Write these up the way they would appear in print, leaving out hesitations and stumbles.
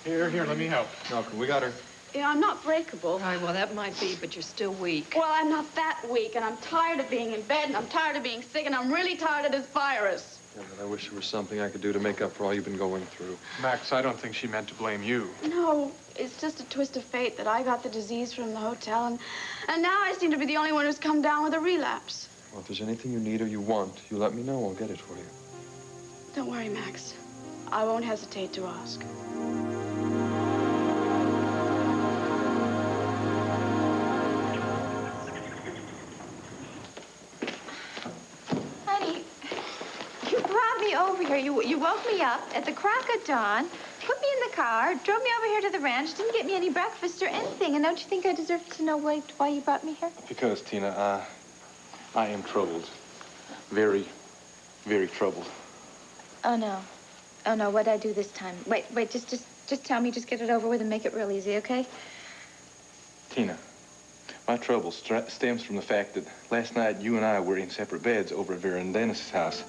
Here, let me help. Malcolm, we got her. Yeah, I'm not breakable. All right, well, that might be, but you're still weak. Well, I'm not that weak, and I'm tired of being in bed, and I'm tired of being sick, and I'm really tired of this virus. Yeah, but I wish there was something I could do to make up for all you've been going through. Max, I don't think she meant to blame you. No, it's just a twist of fate that I got the disease from the hotel, and now I seem to be the only one who's come down with a relapse. Well, if there's anything you need or you want, you let me know. I'll get it for you. Don't worry, Max. I won't hesitate to ask. Honey, you brought me over here. You woke me up at the crack of dawn, put me in the car, drove me over here to the ranch, didn't get me any breakfast or anything. And don't you think I deserve to know why you brought me here? Because, Tina, I am troubled. Very, very troubled. Oh, no. Oh, no, what'd I do this time? Wait, just tell me. Just get it over with and make it real easy, okay? Tina, my trouble stems from the fact that last night you and I were in separate beds over at Vera and Dennis's house.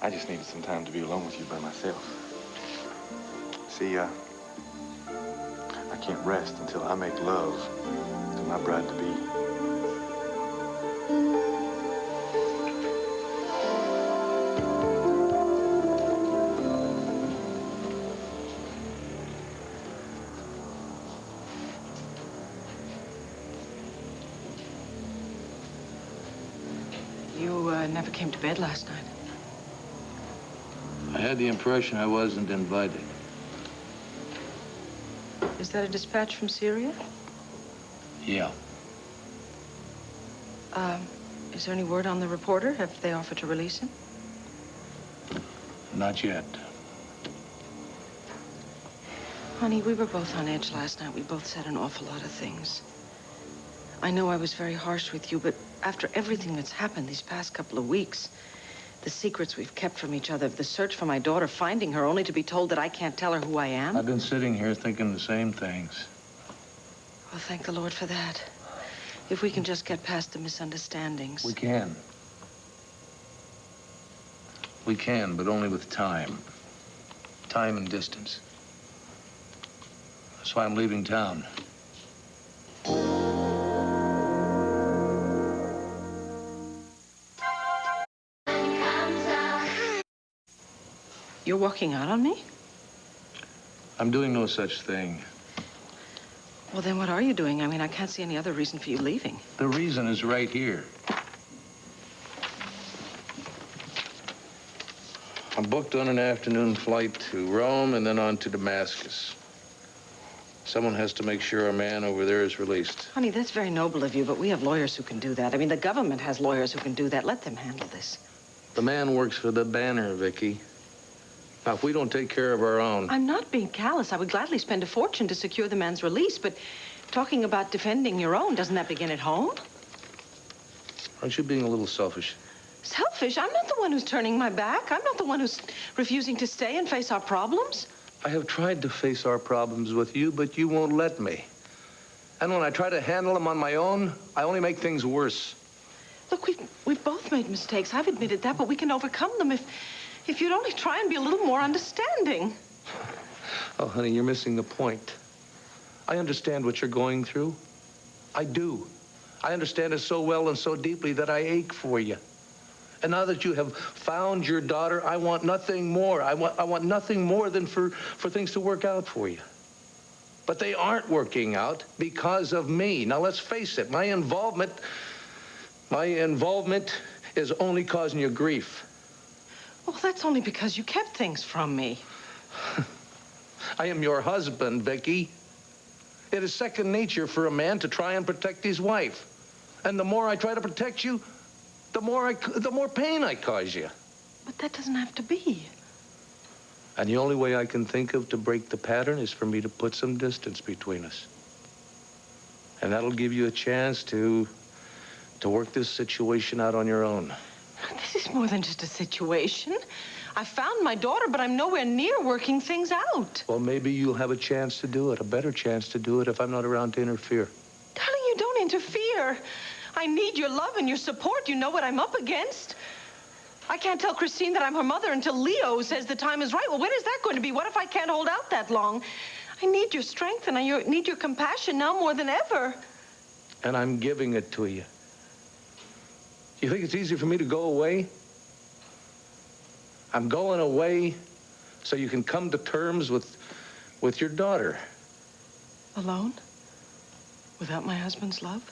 I just needed some time to be alone with you by myself. See, I can't rest until I make love to my bride-to-be. You never came to bed last night. I had the impression I wasn't invited. Is that a dispatch from Syria? Yeah. Is there any word on the reporter? Have they offered to release him? Not yet. Honey, we were both on edge last night. We both said an awful lot of things. I know I was very harsh with you, but after everything that's happened these past couple of weeks, the secrets we've kept from each other, the search for my daughter, finding her only to be told that I can't tell her who I am. I've been sitting here thinking the same things. Well, thank the Lord for that. If we can just get past the misunderstandings. We can. We can, but only with time. Time and distance. That's why I'm leaving town. You're walking out on me? I'm doing no such thing. Well, then what are you doing? I mean, I can't see any other reason for you leaving. The reason is right here. I'm booked on an afternoon flight to Rome and then on to Damascus. Someone has to make sure our man over there is released. Honey, that's very noble of you, but we have lawyers who can do that. I mean, the government has lawyers who can do that. Let them handle this. The man works for the banner, Vicky. Now, if we don't take care of our own... I'm not being callous. I would gladly spend a fortune to secure the man's release, but talking about defending your own, doesn't that begin at home? Aren't you being a little selfish? Selfish? I'm not the one who's turning my back. I'm not the one who's refusing to stay and face our problems. I have tried to face our problems with you, but you won't let me. And when I try to handle them on my own, I only make things worse. Look, we've both made mistakes. I've admitted that, but we can overcome them if you'd only try and be a little more understanding. Oh, honey, you're missing the point. I understand what you're going through. I do. I understand it so well and so deeply that I ache for you. And now that you have found your daughter, I want nothing more. I want nothing more than for things to work out for you. But they aren't working out because of me. Now, let's face it, my involvement is only causing you grief. Well, that's only because you kept things from me. I am your husband, Vicky. It is second nature for a man to try and protect his wife. And the more I try to protect you, the more pain I cause you. But that doesn't have to be. And the only way I can think of to break the pattern is for me to put some distance between us. And that'll give you a chance to work this situation out on your own. This is more than just a situation. I found my daughter, but I'm nowhere near working things out. Well, maybe you'll have a chance to do it, a better chance to do it if I'm not around to interfere. Darling, you don't interfere. I need your love and your support. You know what I'm up against. I can't tell Christine that I'm her mother until Leo says the time is right. Well, when is that going to be? What if I can't hold out that long? I need your strength and I need your compassion now more than ever. And I'm giving it to you. You think it's easy for me to go away? I'm going away so you can come to terms with your daughter. Alone? Without my husband's love?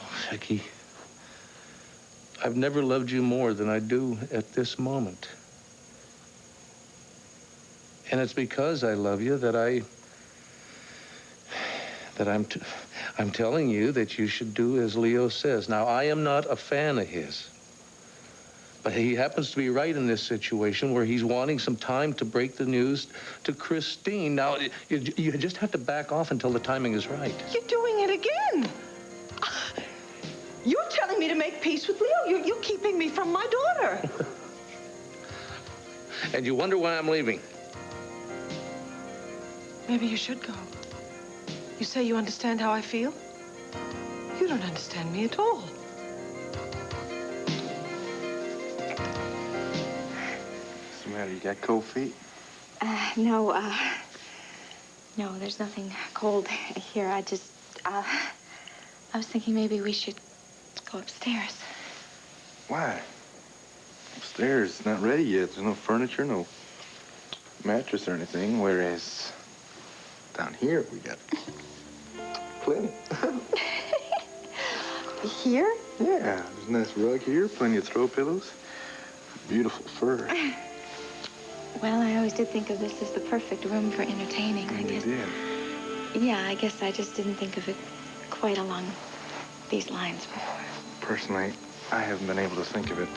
Oh, Vicky, I've never loved you more than I do at this moment. And it's because I love you that I'm telling you that you should do as Leo says. Now, I am not a fan of his. But he happens to be right in this situation where he's wanting some time to break the news to Christine. Now, you just have to back off until the timing is right. You're doing it again. You're telling me to make peace with Leo. You're keeping me from my daughter. And you wonder why I'm leaving. Maybe you should go. You say you understand how I feel? You don't understand me at all. What's the matter? You got cold feet? No, there's nothing cold here. I was thinking maybe we should go upstairs. Why? Upstairs, it's not ready yet. There's no furniture, no mattress or anything, whereas down here we got plenty. Here? Yeah, there's a nice rug here, plenty of throw pillows, beautiful fur. Well, I always did think of this as the perfect room for entertaining, I guess. You did. Yeah, I guess I just didn't think of it quite along these lines before. Personally, I haven't been able to think of it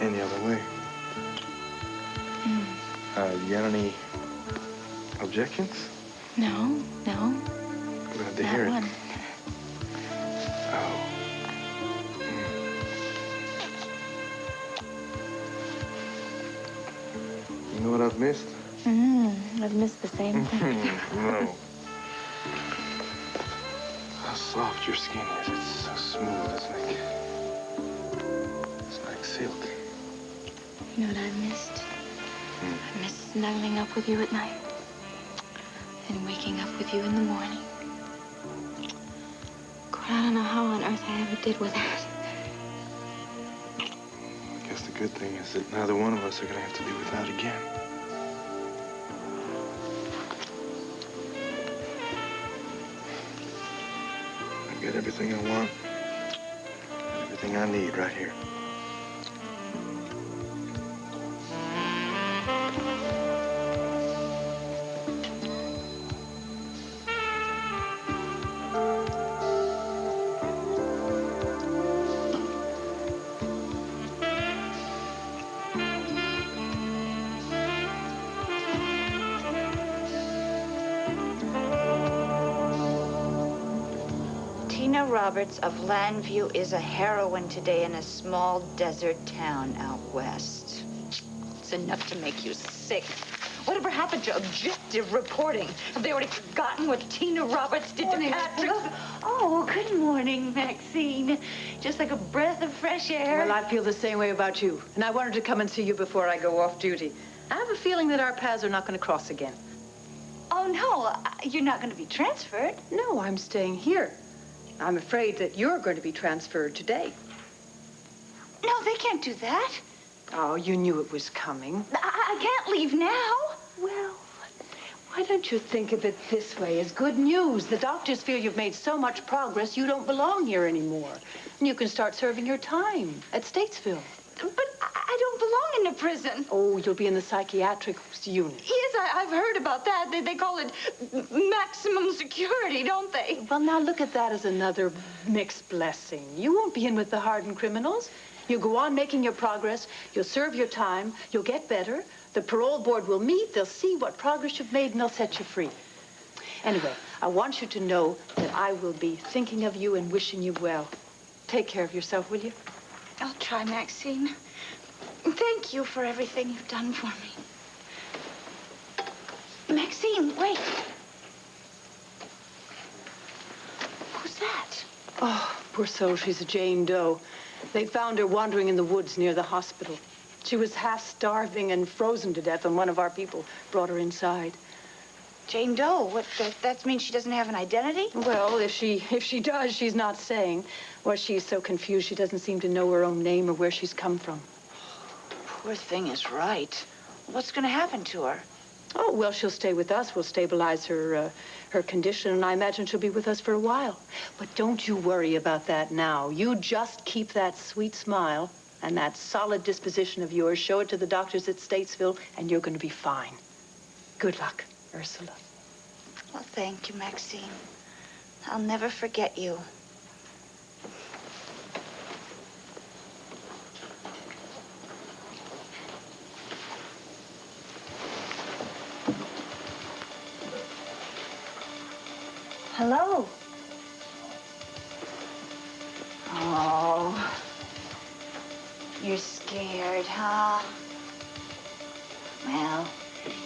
any other way. You got any objections? No. Glad to Not hear one. it. Oh. You know what I've missed? I've missed the same thing. No. How soft your skin is. It's so smooth. It's like silk. You know what I've missed? I miss snuggling up with you at night and waking up with you in the morning. God, I don't know how on earth I ever did with that. I guess the good thing is that neither one of us are gonna have to do without again. I've got everything I want, and everything I need right here. Tina Roberts of Landview is a heroine today in a small desert town out west. It's enough to make you sick. Whatever happened to objective reporting? Have they already forgotten what Tina Roberts did to Patrick? Oh, good morning, Maxine. Just like a breath of fresh air. Well, I feel the same way about you. And I wanted to come and see you before I go off duty. I have a feeling that our paths are not going to cross again. Oh, no. You're not going to be transferred. No, I'm staying here. I'm afraid that you're going to be transferred today. No, they can't do that. Oh, you knew it was coming. I can't leave now. Well, why don't you think of it this way as good news? The doctors feel you've made so much progress you don't belong here anymore. And you can start serving your time at Statesville. But I don't belong in a prison. Oh, you'll be in the psychiatric unit. Yes, I've heard about that. They call it maximum security, don't they? Well, now look at that as another mixed blessing. You won't be in with the hardened criminals. You go on making your progress. You'll serve your time. You'll get better. The parole board will meet. They'll see what progress you've made, and they'll set you free. Anyway, I want you to know that I will be thinking of you and wishing you well. Take care of yourself, will you? I'll try, Maxine. Thank you for everything you've done for me. Maxine, wait. Who's that? Oh, poor soul, she's a Jane Doe. They found her wandering in the woods near the hospital. She was half starving and frozen to death when one of our people brought her inside. Jane Doe? What, that means she doesn't have an identity? Well, if she does, she's not saying. Or she's so confused she doesn't seem to know her own name or where she's come from. Poor thing is right. What's going to happen to her? Oh, well, she'll stay with us. We'll stabilize her condition, and I imagine she'll be with us for a while. But don't you worry about that now. You just keep that sweet smile and that solid disposition of yours. Show it to the doctors at Statesville, and you're going to be fine. Good luck, Ursula. Well, thank you, Maxine. I'll never forget you. Hello. Oh, you're scared, huh? Well,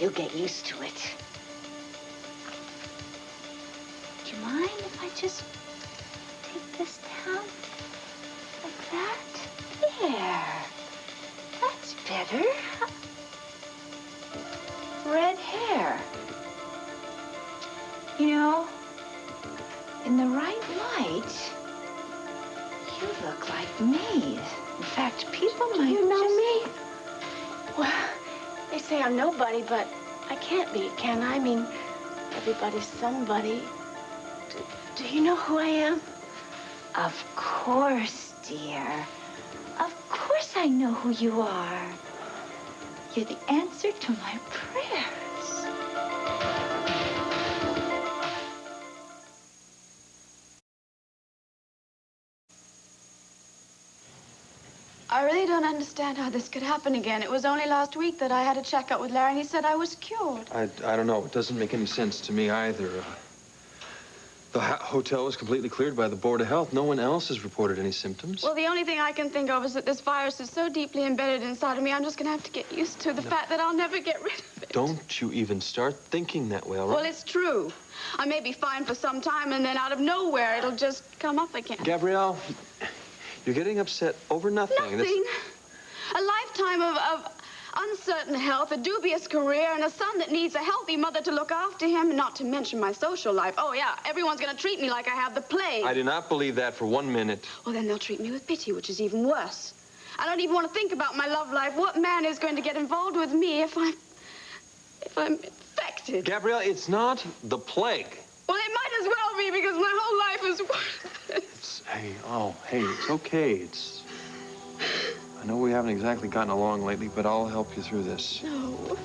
you'll get used to it. Do you mind if I just take this down like that? There. That's better. Red hair. You know, in the right light, you look like me. In fact, people might You know just... me? Well, they say I'm nobody, but I can't be, can I? I mean, everybody's somebody. Do you know who I am? Of course, dear. Of course I know who you are. You're the answer to my prayers. I really don't understand how this could happen again. It was only last week that I had a checkup with Larry, and he said I was cured. I don't know. It doesn't make any sense to me either. The hotel was completely cleared by the Board of Health. No one else has reported any symptoms. Well, the only thing I can think of is that this virus is so deeply embedded inside of me, I'm just going to have to get used to the fact that I'll never get rid of it. Don't you even start thinking that way, all right? Well, it's true. I may be fine for some time, and then out of nowhere, it'll just come up again. Gabrielle, you're getting upset over nothing. Nothing. A lifetime of uncertain health, a dubious career, and a son that needs a healthy mother to look after him, not to mention my social life. Oh, yeah, everyone's going to treat me like I have the plague. I do not believe that for 1 minute. Well, then they'll treat me with pity, which is even worse. I don't even want to think about my love life. What man is going to get involved with me if I'm infected? Gabrielle, it's not the plague. Well, it might as well be, because my whole life is worthless. Hey, it's okay. I know we haven't exactly gotten along lately, but I'll help you through this. No.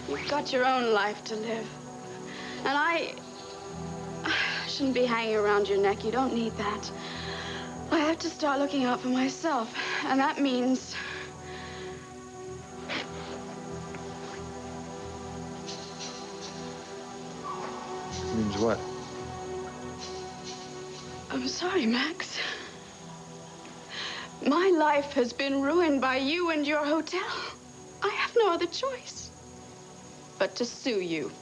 You've got your own life to live. And I shouldn't be hanging around your neck. You don't need that. I have to start looking out for myself. And that means... Means what? I'm sorry, Max. My life has been ruined by you and your hotel. I have no other choice but to sue you.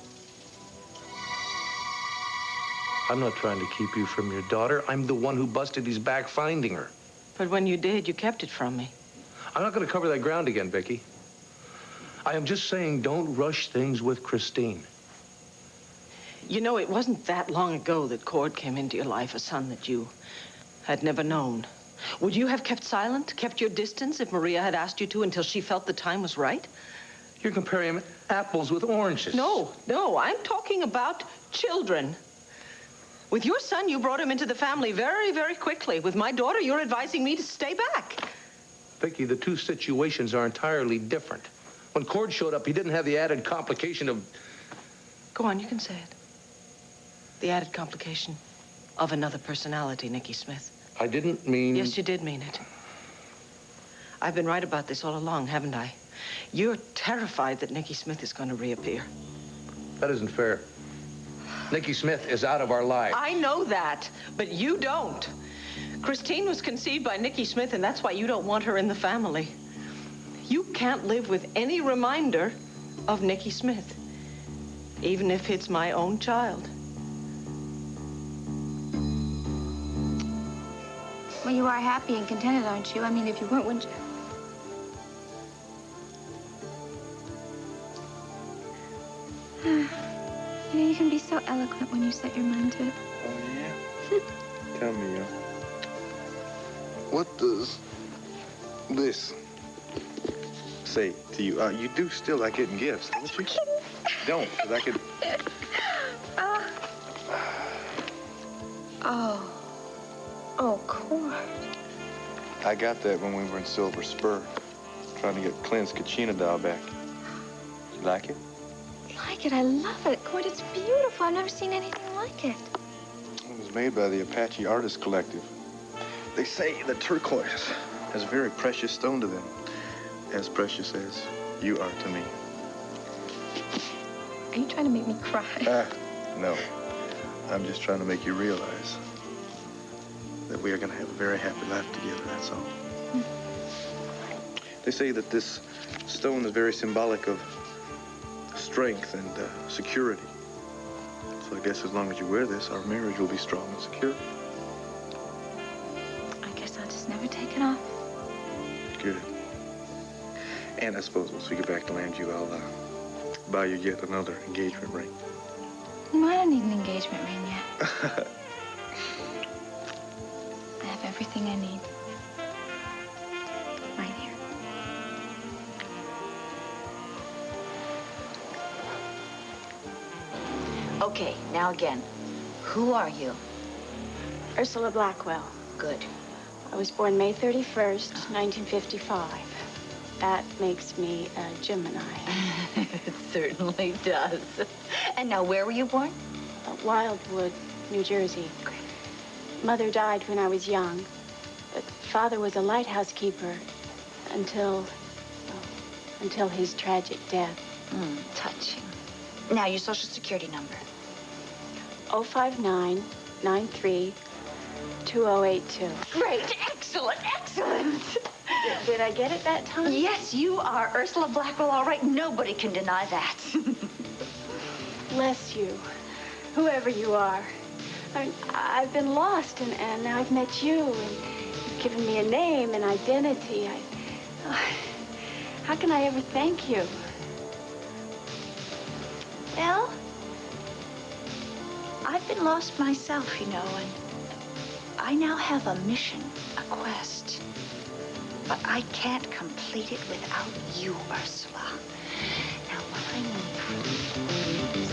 I'm not trying to keep you from your daughter. I'm the one who busted his back finding her. But when you did, you kept it from me. I'm not going to cover that ground again, Vicky. I am just saying, don't rush things with Christine. You know, it wasn't that long ago that Cord came into your life, a son that you had never known. Would you have kept silent, kept your distance if Maria had asked you to until she felt the time was right? You're comparing apples with oranges. No, I'm talking about children. With your son, you brought him into the family very, very quickly. With my daughter, you're advising me to stay back. Vicky, the two situations are entirely different. When Cord showed up, he didn't have the added complication of... Go on, you can say it. The added complication of another personality, Nicky Smith. I didn't mean... Yes, you did mean it. I've been right about this all along, haven't I? You're terrified that Nicky Smith is going to reappear. That isn't fair. Nicky Smith is out of our lives. I know that, but you don't. Christine was conceived by Nicky Smith, and that's why you don't want her in the family. You can't live with any reminder of Nicky Smith, even if it's my own child. Well, you are happy and contented, aren't you? I mean, if you weren't, wouldn't you? You know, you can be so eloquent when you set your mind to it. Oh, yeah? Tell me, what does this say to you? You do still like getting gifts, don't you? Don't, because I could... Oh, Cord. I got that when we were in Silver Spur, trying to get Clint's Kachina doll back. You like it? Like it? I love it. Cord, it's beautiful. I've never seen anything like it. It was made by the Apache Artist Collective. They say the turquoise has a very precious stone to them, as precious as you are to me. Are you trying to make me cry? No. I'm just trying to make you realize that we are going to have a very happy life together, that's all. They say that this stone is very symbolic of strength and security. So I guess as long as you wear this, our marriage will be strong and secure. I guess I'll just never take it off. Good. And I suppose once we get back to Lambview, I'll buy you yet another engagement ring. No, I don't need an engagement ring yet. I have everything I need. Right here. Okay, now again. Who are you? Ursula Blackwell. Good. I was born May 31st, 1955. That makes me a Gemini. It certainly does. And now, where were you born? Wildwood, New Jersey. Mother died when I was young, but father was a lighthouse keeper until his tragic death. Touching. Now, your social security number. 059932082. Great. Excellent. Excellent. Did I get it that time? Yes, you are Ursula Blackwell, all right. Nobody can deny that. Bless you, whoever you are. I've been lost, and now I've met you, and you've given me a name and identity. How can I ever thank you? Well, I've been lost myself, you know, and I now have a mission, a quest. But I can't complete it without you, Ursula. Now, what I need from you is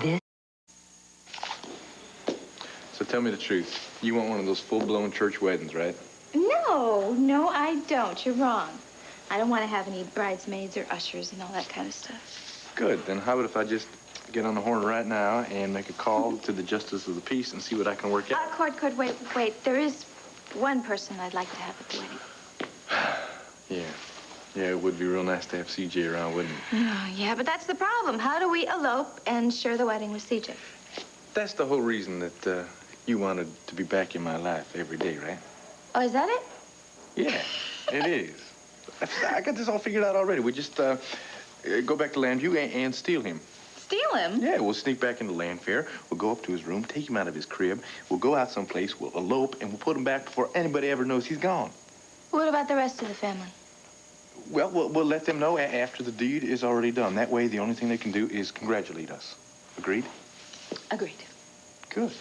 this. So tell me the truth. You want one of those full-blown church weddings, right? No, I don't. You're wrong. I don't want to have any bridesmaids or ushers and all that kind of stuff. Good. Then how about if I just get on the horn right now and make a call to the Justice of the Peace and see what I can work out? Cord, wait. There is one person I'd like to have at the wedding. Yeah, it would be real nice to have CJ around, wouldn't it? Oh, yeah, but that's the problem. How do we elope and share the wedding with CJ? That's the whole reason that you wanted to be back in my life every day, right? Oh, is that it? Yeah, it is. I got this all figured out already. We just go back to Lambview and steal him. Steal him? Yeah, we'll sneak back into Landfair. We'll go up to his room, take him out of his crib. We'll go out someplace, we'll elope, and we'll put him back before anybody ever knows he's gone. What about the rest of the family? Well, we'll let them know after the deed is already done. That way, the only thing they can do is congratulate us. Agreed? Agreed. Good.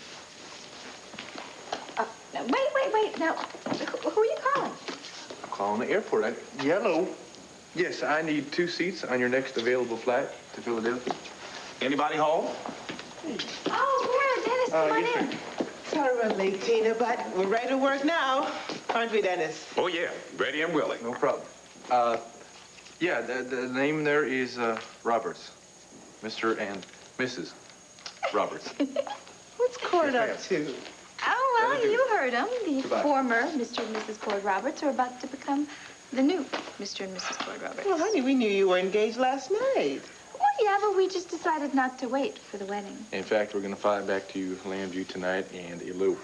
Now, wait. Now, who are you calling? I'm calling the airport. Yellow. Yes, I need 2 seats on your next available flight to Philadelphia. Anybody home? Oh, Laura, Dennis, come on in. Sorry we're late, Tina, but we're ready to work now. Aren't we, Dennis? Oh, yeah. Ready and willing. No problem. Yeah, the name there is Roberts. Mr. and Mrs. Roberts. What's Cord up to? Oh, well, you heard him. The Goodbye. former Mr. and Mrs. Cord Roberts are about to become the new Mr. and Mrs. Cord Roberts. Well, honey, we knew you were engaged last night. Well, yeah, but we just decided not to wait for the wedding. In fact, we're going to fly back to Lambview tonight and elope.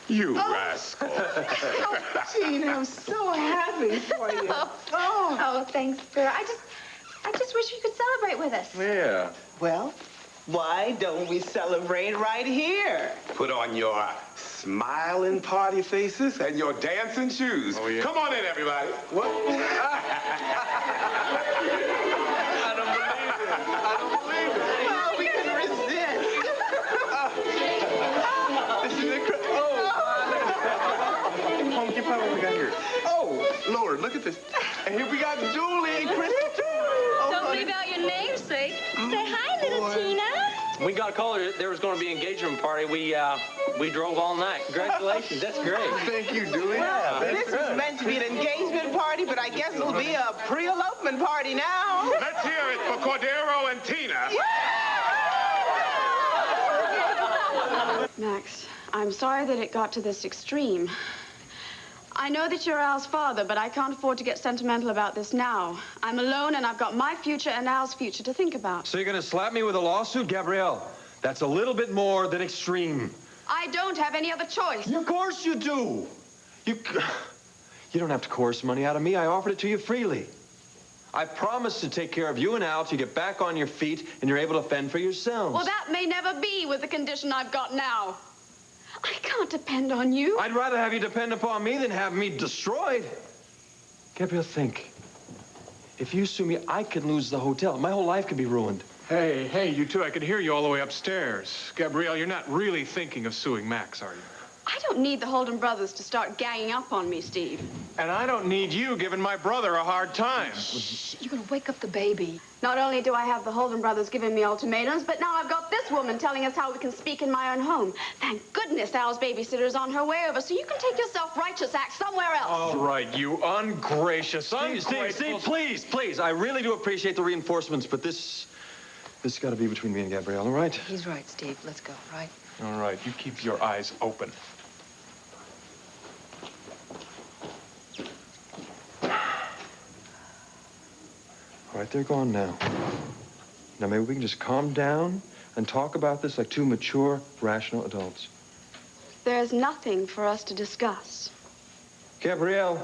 You rascal. Oh, Tina, I'm so happy for you. Oh, thanks, girl. I just wish you could celebrate with us. Yeah. Well, why don't we celebrate right here? Put on your smiling party faces and your dancing shoes. Oh, yeah. Come on in, everybody. What? I don't believe it. Say hi, little Tina. We got a call there was going to be an engagement party. We drove all night. Congratulations. That's great. Thank you, Dewey. Well, this was meant to be an engagement party, but I guess it'll be a pre-elopement party now. Let's hear it for Cordero and Tina. Max, I'm sorry that it got to this extreme. I know that you're Al's father, but I can't afford to get sentimental about this now. I'm alone, and I've got my future and Al's future to think about. So you're gonna slap me with a lawsuit, Gabrielle? That's a little bit more than extreme. I don't have any other choice. Of course you do. You don't have to coerce money out of me. I offered it to you freely. I promised to take care of you and Al till you get back on your feet and you're able to fend for yourselves. Well, that may never be with the condition I've got now. I can't depend on you. I'd rather have you depend upon me than have me destroyed. Gabrielle, think. If you sue me, I could lose the hotel. My whole life could be ruined. Hey, you two, I could hear you all the way upstairs. Gabrielle, you're not really thinking of suing Max, are you? I don't need the Holden brothers to start ganging up on me, Steve. And I don't need you giving my brother a hard time. Shh, you're gonna wake up the baby. Not only do I have the Holden brothers giving me ultimatums, but now I've got this woman telling us how we can speak in my own home. Thank goodness Al's babysitter's on her way over, so you can take your self-righteous act somewhere else. All right, you ungracious, Steve, please. I really do appreciate the reinforcements, but this got to be between me and Gabrielle, all right? He's right, Steve. Let's go, right? All right, you keep your eyes open. All right, they're gone now. Now, maybe we can just calm down and talk about this like two mature, rational adults. There's nothing for us to discuss. Gabrielle,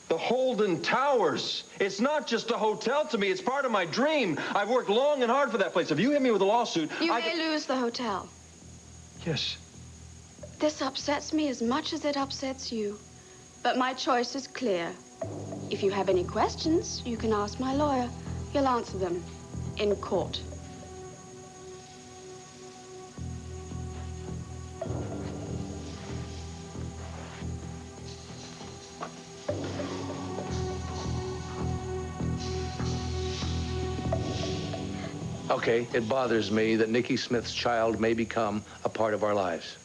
the Holden Towers. It's not just a hotel to me. It's part of my dream. I've worked long and hard for that place. If you hit me with a lawsuit, You may lose the hotel. Yes. This upsets me as much as it upsets you. But my choice is clear. If you have any questions, you can ask my lawyer. He'll answer them in court. Okay, it bothers me that Nikki Smith's child may become a part of our lives.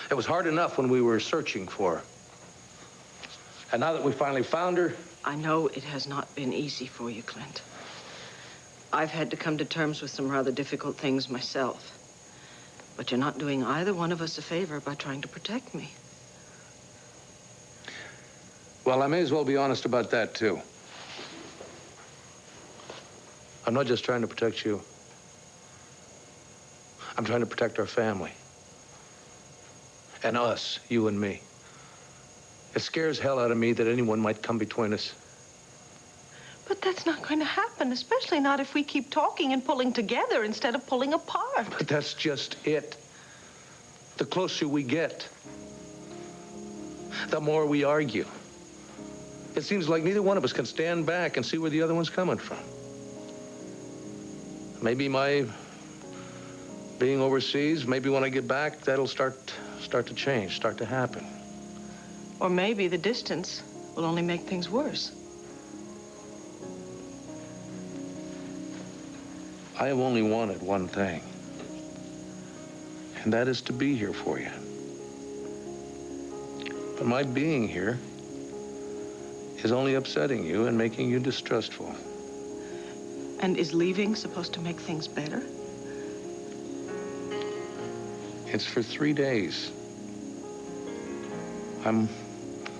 It was hard enough when we were searching for her. And now that we finally found her... I know it has not been easy for you, Clint. I've had to come to terms with some rather difficult things myself. But you're not doing either one of us a favor by trying to protect me. Well, I may as well be honest about that, too. I'm not just trying to protect you. I'm trying to protect our family. And us, you and me. It scares hell out of me that anyone might come between us. But that's not going to happen, especially not if we keep talking and pulling together instead of pulling apart. But that's just it. The closer we get, the more we argue. It seems like neither one of us can stand back and see where the other one's coming from. Maybe my being overseas, maybe when I get back, that'll start to change, start to happen. Or maybe the distance will only make things worse. I have only wanted one thing, and that is to be here for you. But my being here is only upsetting you and making you distrustful. And is leaving supposed to make things better? It's for 3 days. I'm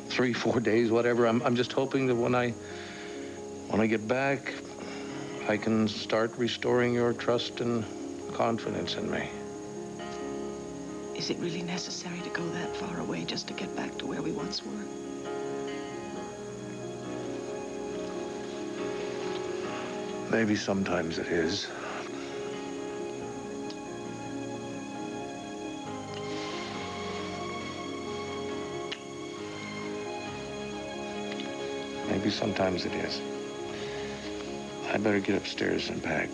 3, 4 days, whatever. I'm just hoping that when I get back, I can start restoring your trust and confidence in me. Is it really necessary to go that far away just to get back to where we once were? Maybe sometimes it is. Maybe sometimes it is. I better get upstairs and pack.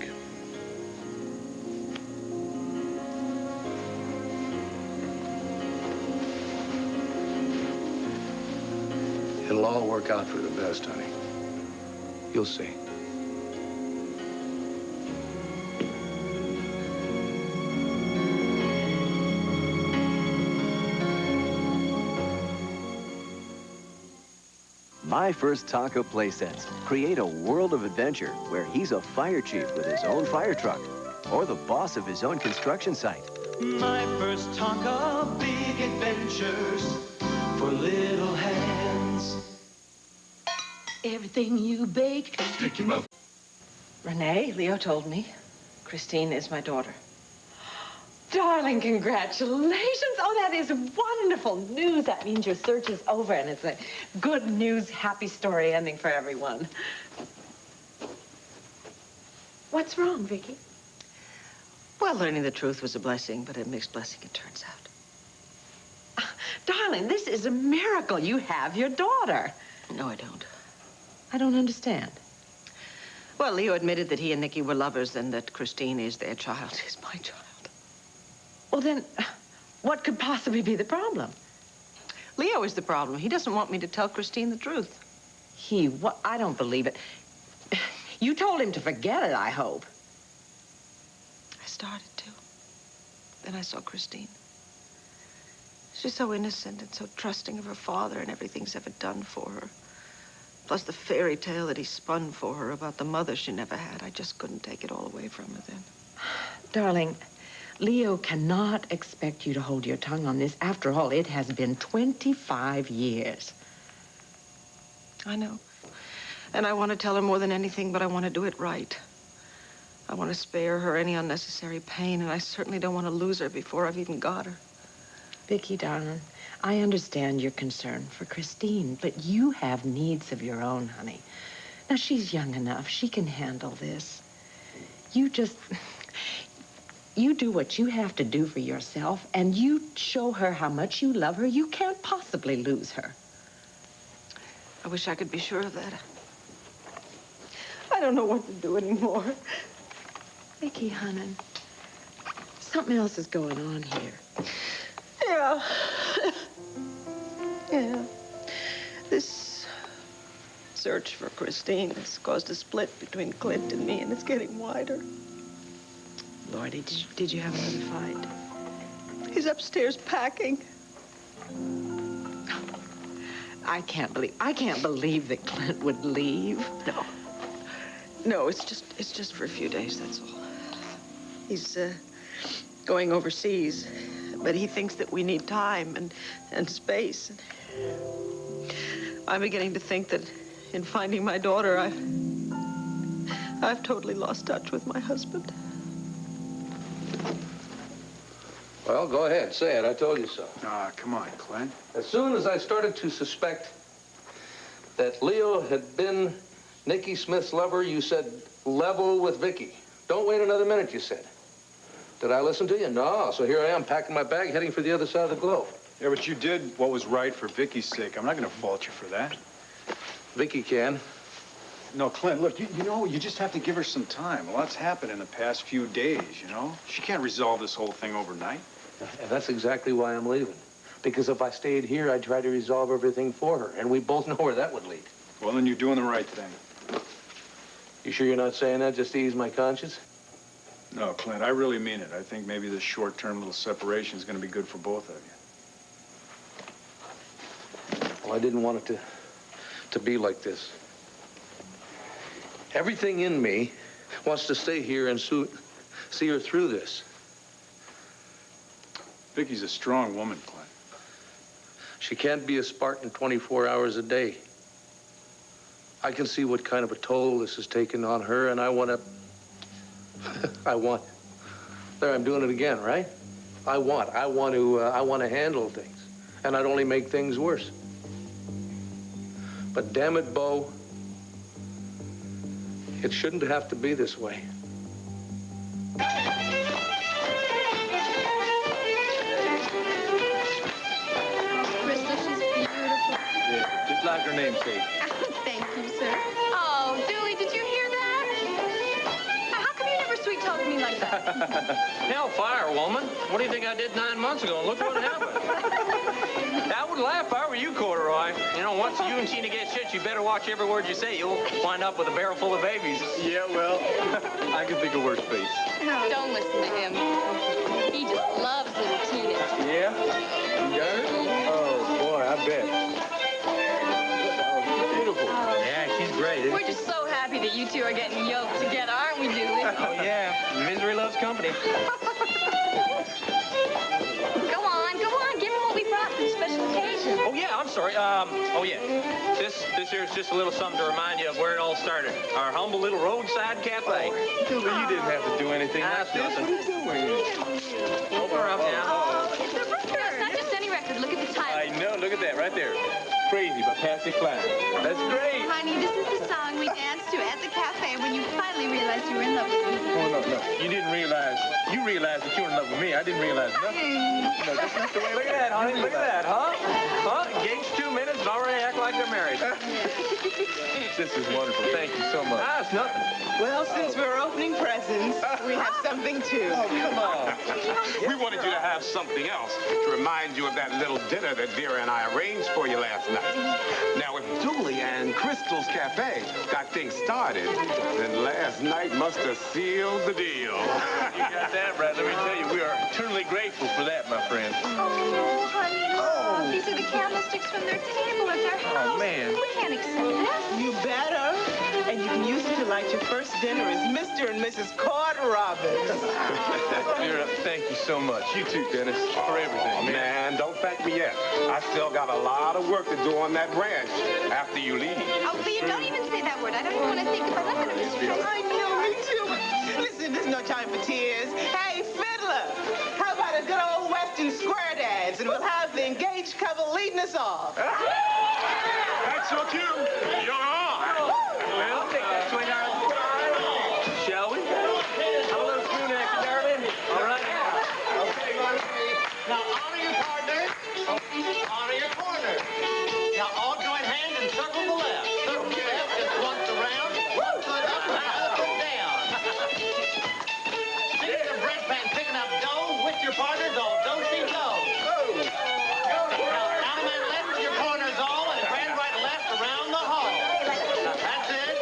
It'll all work out for the best, honey. You'll see. My First Taco Playsets. Create a world of adventure where he's a fire chief with his own fire truck or the boss of his own construction site. My first taco, big adventures for little hands. Everything you bake. Stick your mouth. Renee, Leo told me. Christine is my daughter. Darling, congratulations. Oh, that is wonderful news. That means your search is over, and it's a good news, happy story ending for everyone. What's wrong, Vicky? Well, learning the truth was a blessing, but a mixed blessing, it turns out. Darling, this is a miracle. You have your daughter. No, I don't. I don't understand. Well, Leo admitted that he and Nikki were lovers and that Christine is their child, is my child. Well, then, what could possibly be the problem? Leo is the problem. He doesn't want me to tell Christine the truth. What? I don't believe it. You told him to forget it, I hope. I started to. Then I saw Christine. She's so innocent and so trusting of her father and everything he's ever done for her. Plus the fairy tale that he spun for her about the mother she never had. I just couldn't take it all away from her then. Darling, Leo cannot expect you to hold your tongue on this. After all, it has been 25 years. I know. And I want to tell her more than anything, but I want to do it right. I want to spare her any unnecessary pain, and I certainly don't want to lose her before I've even got her. Vicky, darling, I understand your concern for Christine, but you have needs of your own, honey. Now, she's young enough. She can handle this. You do what you have to do for yourself, and you show her how much you love her. You can't possibly lose her. I wish I could be sure of that. I don't know what to do anymore. Vicky, honey, something else is going on here. Yeah. Yeah. This search for Christine has caused a split between Clint and me, and it's getting wider. Lordy, did you have another fight? He's upstairs packing. I can't believe that Clint would leave. No, it's just for a few days, that's all. He's going overseas, but he thinks that we need time and space. I'm beginning to think that in finding my daughter, I've totally lost touch with my husband. Well, go ahead. Say it. I told you so. Come on, Clint. As soon as I started to suspect that Leo had been Nikki Smith's lover, you said level with Vicky. Don't wait another minute, you said. Did I listen to you? No. So here I am, packing my bag, heading for the other side of the globe. Yeah, but you did what was right for Vicky's sake. I'm not going to fault you for that. Vicky can. No, Clint, look, you know, you just have to give her some time. A lot's happened in the past few days, you know? She can't resolve this whole thing overnight. And that's exactly why I'm leaving. Because if I stayed here, I'd try to resolve everything for her. And we both know where that would lead. Well, then you're doing the right thing. You sure you're not saying that just to ease my conscience? No, Clint, I really mean it. I think maybe this short-term little separation is going to be good for both of you. Well, I didn't want it to be like this. Everything in me wants to stay here and see her through this. Vicky's a strong woman, Clint. She can't be a Spartan 24 hours a day. I can see what kind of a toll this has taken on her, and I want to... There, I'm doing it again, right? I want to handle things, and I'd only make things worse. But damn it, Bo, it shouldn't have to be this way. Just like her namesake. Thank you, sir. Oh, Julie, did you hear that? How come you never sweet-talked me like that? Hellfire, woman. What do you think I did 9 months ago? Look what happened. I would laugh if I were you, Corduroy. You know, once you and Tina get shit, you better watch every word you say. You'll wind up with a barrel full of babies. Yeah, well, I can think of worse fates. Don't listen to him. He just loves little Tina. Yeah? You got her? Oh, boy, I bet. Oh, beautiful. Yeah, she's great. We're just so happy that you two are getting yoked together, aren't we, Dooley? Oh, yeah. Misery loves company. Go on, give him what we brought for the special occasion. Oh, yeah, I'm sorry. Oh, yeah. This here's just a little something to remind you of where it all started. Our humble little roadside cafe. Julie, you didn't have to do anything. That's nothing. What are you doing? Open her up now. Oh, it's a record. No, it's not just any record. Look at the title. I know. Look at that right there. Crazy by Patsy Cline. That's great. Honey, this is the song we danced to at the cafe when you finally realized you were in love with me. Oh, no. You didn't realize. You realized that you were in love with me. I didn't realize nothing. No, that's not the way. Look at that, honey. Look at that, huh? Huh? Engaged 2 minutes and already act like they're married. This is wonderful. Thank you so much. Ah, it's nothing. Well, since we're opening presents, we have something too. Oh, come on. We wanted you to have something else to remind you of that little dinner that Vera and I arranged for you last night. Now, if Dooley and Crystal's Cafe got things started, then last night must have sealed the deal. You got that right. Let me tell you, we are eternally grateful for that, my friend. Oh, honey, look. These are the candlesticks from their table at their house. Oh, man. We can't accept this. You better. And you can use it to light your first dinner as Mr. and Mrs. Cord Robbins. Vera, thank you so much. You too, Dennis, for everything. Oh, man, don't thank me yet. I still got a lot of work to do on that ranch after you leave. Oh, Leo, don't even say that word. I don't even want to think about that. I know, me too. Listen, there's no time for tears. Hey, Fiddler, how about a good old Western square dance, and we'll have the engaged couple leading us off. That's your cue. You're on. Well, take that, sweetheart. Shall we? Have a little spoon action, darling. All right. Okay, now honor your partner. Honor your corner. Now all join hands and circle the left. Circle the left just once around. Foot up, foot down. Stick to the bread pan picking up dough with your partners all do-si-do. Now down and left with your corners all and grand right and left around the hall. That's it.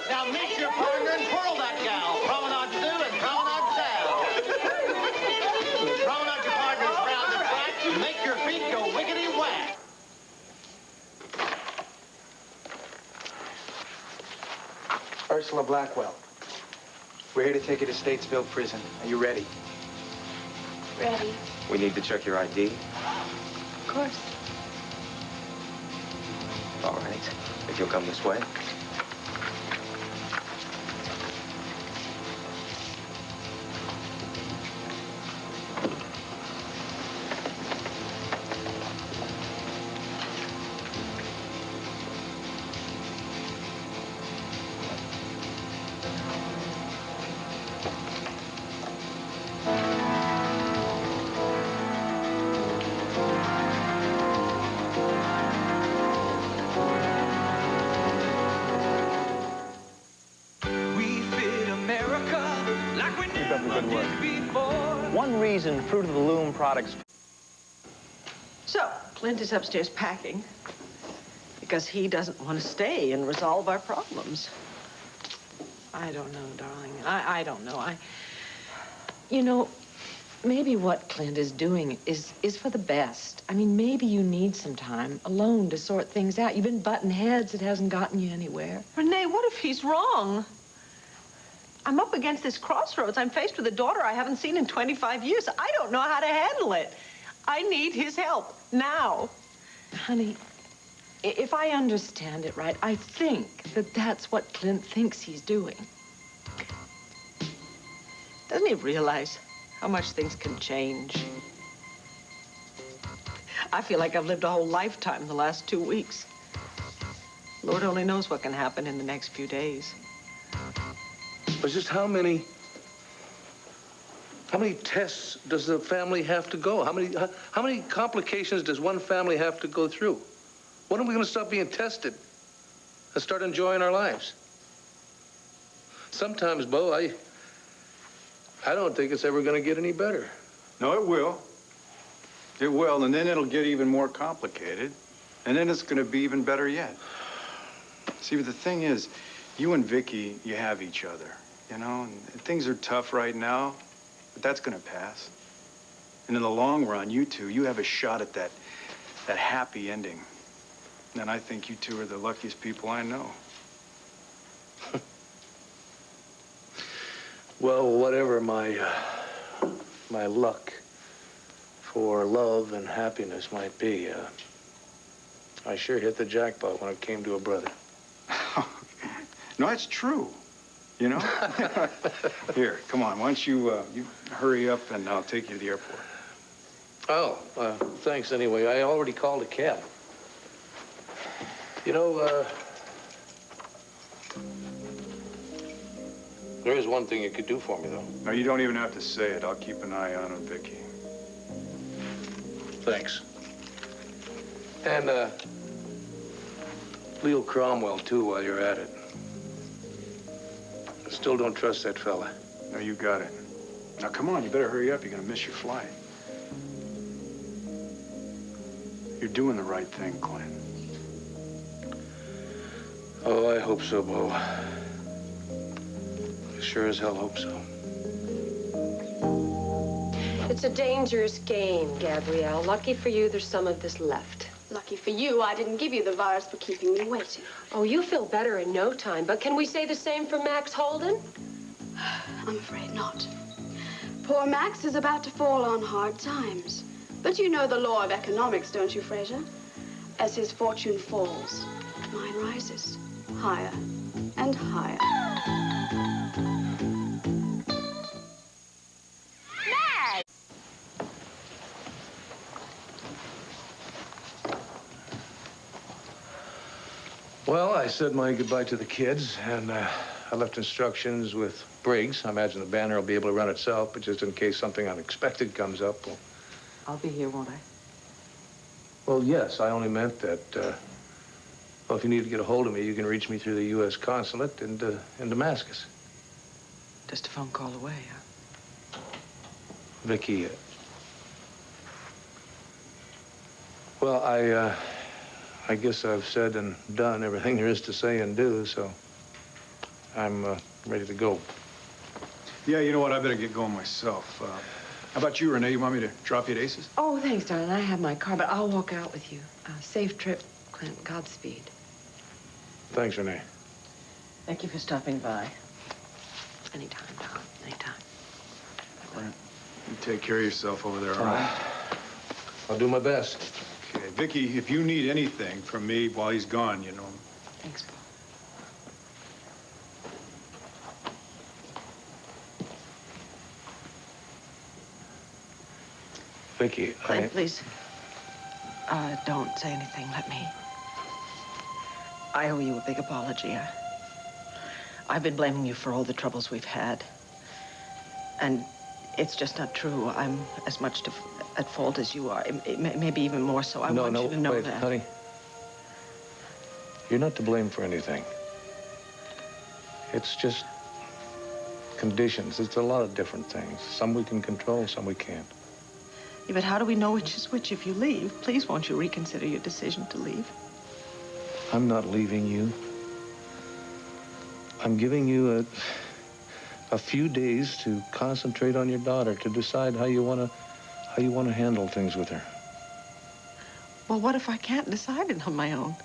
Now meet your partner and twirl that gal. Promenade Sue and Promenade Sal. Promenade your partners round and back and make your feet go wiggity-whack. Ursula Blackwell, we're here to take you to Statesville Prison. Are you ready? Ready. We need to check your ID. Of course. All right. If you'll come this way. We fit America like we never did before. One reason Fruit of the Loom products... So, Clint is upstairs packing because he doesn't want to stay and resolve our problems. I don't know, darling. I don't know. You know, maybe what Clint is doing is for the best. I mean, maybe you need some time alone to sort things out. You've been butting heads. It hasn't gotten you anywhere. Renee, what if he's wrong? I'm up against this crossroads. I'm faced with a daughter I haven't seen in 25 years. I don't know how to handle it. I need his help now. Honey, if I understand it right, I think that that's what Clint thinks he's doing. Doesn't he realize how much things can change? I feel like I've lived a whole lifetime the last 2 weeks. Lord only knows what can happen in the next few days. But just how many tests does the family have to go? How many complications does one family have to go through? When are we going to stop being tested and start enjoying our lives? Sometimes, Bo, I don't think it's ever going to get any better. No, it will. It will, and then it'll get even more complicated. And then it's going to be even better yet. See, but the thing is, you and Vicky, you have each other, you know? And things are tough right now, but that's going to pass. And in the long run, you two, you have a shot at that happy ending. And I think you two are the luckiest people I know. Well, whatever my luck for love and happiness might be, I sure hit the jackpot when it came to a brother. No, that's true. You know? Here, come on. Why don't you hurry up and I'll take you to the airport. Oh, thanks anyway. I already called a cab. You know, there is one thing you could do for me, though. No, you don't even have to say it. I'll keep an eye on Vicky. Thanks. And, Leo Cromwell, too, while you're at it. I still don't trust that fella. No, you got it. Now, come on, you better hurry up. You're gonna miss your flight. You're doing the right thing, Clint. Oh, I hope so, Bo. Sure as hell hope so. It's a dangerous game, Gabrielle. Lucky for you, there's some of this left. Lucky for you, I didn't give you the virus for keeping me waiting. Oh, you feel better in no time, but can we say the same for Max Holden? I'm afraid not. Poor Max is about to fall on hard times. But you know the law of economics, don't you, Fraser? As his fortune falls, mine rises higher and higher. Well, I said my goodbye to the kids, and I left instructions with Briggs. I imagine the banner will be able to run itself, but just in case something unexpected comes up, well... I'll be here, won't I? Well, yes, I only meant that, well, if you need to get a hold of me, you can reach me through the U.S. consulate in Damascus. Just a phone call away, huh? Vicky, well, I guess I've said and done everything there is to say and do, so I'm ready to go. Yeah, you know what? I better get going myself. How about you, Renee? You want me to drop you at Ace's? Oh, thanks, darling. I have my car, but I'll walk out with you. Safe trip, Clint. Godspeed. Thanks, Renee. Thank you for stopping by. Anytime, darling. Anytime. Clint, you take care of yourself over there, all right? I'll do my best. Okay, Vicky, if you need anything from me while he's gone, you know. Thanks, Paul. Vicky, Clint, please. Don't say anything. Let me. I owe you a big apology. I've been blaming you for all the troubles we've had. And it's just not true. I'm as much at fault as you are. Maybe even more so. I want you to know that. Honey. You're not to blame for anything. It's just conditions. It's a lot of different things. Some we can control, some we can't. Yeah, but how do we know which is which if you leave? Please, won't you reconsider your decision to leave? I'm not leaving you. I'm giving you a few days to concentrate on your daughter, to decide how you want to handle things with her. Well, what if I can't decide it on my own?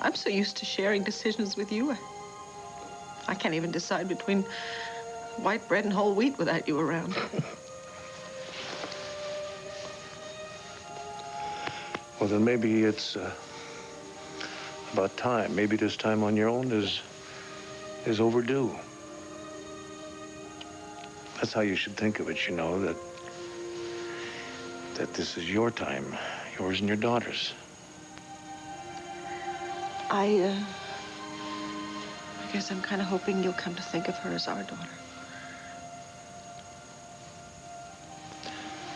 I'm so used to sharing decisions with you. I can't even decide between white bread and whole wheat without you around. Well, then maybe it's about time. Maybe this time on your own is overdue. That's how you should think of it, you know, that this is your time, yours and your daughter's. I guess I'm kind of hoping you'll come to think of her as our daughter.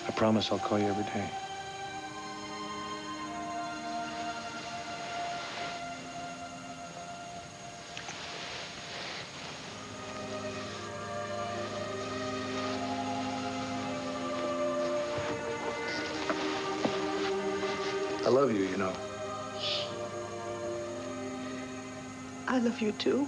I promise I'll call you every day. I love you, you know. I love you too.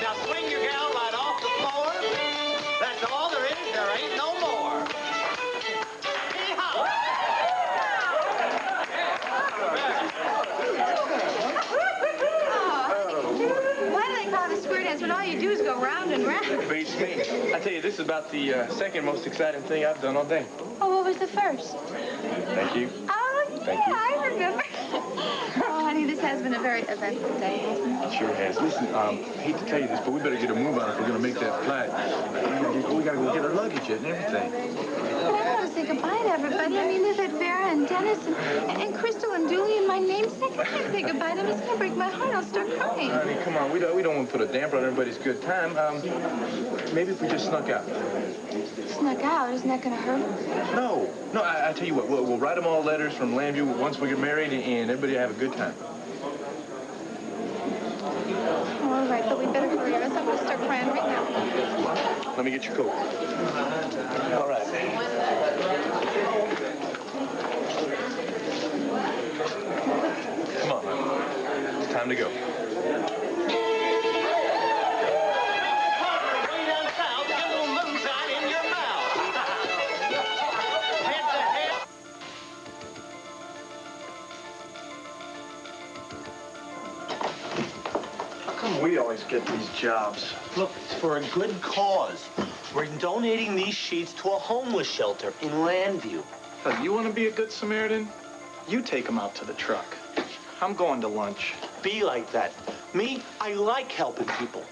Now swing your gal right off the floor. That's all there is. There ain't no more. Hee-haw! Why do they call it a square dance when all you do is go round and round? Beats me. I tell you, this is about the second most exciting thing I've done all day. Oh, what was the first? Thank you. Oh, yeah, Thank you. I remember. Oh, honey, this has been a very eventful day, hasn't it? It sure has. Listen, hate to tell you this, but we better get a move on if we're going to make that flight. We got to go get our luggage yet and everything. But I want to say goodbye to everybody. I mean, there's Vera and Dennis and Crystal and Julie and my namesake. I can't say goodbye to them. It's going to break my heart. I'll start crying. Honey, come on. We don't want to put a damper on everybody's good time. Maybe if we just snuck out. Snuck out? Isn't that going to hurt them? No. No, I tell you what. We'll write them all letters from Llanview once we get married, and everybody have a good time. Oh, all right, but we better hurry. Or else I'm going to start crying right now. Let me get your coat. All right. Come on, honey. It's time to go. We always get these jobs. Look, it's for a good cause. We're donating these sheets to a homeless shelter in Llanview. You want to be a good Samaritan? You take them out to the truck. I'm going to lunch. Be like that. Me, I like helping people.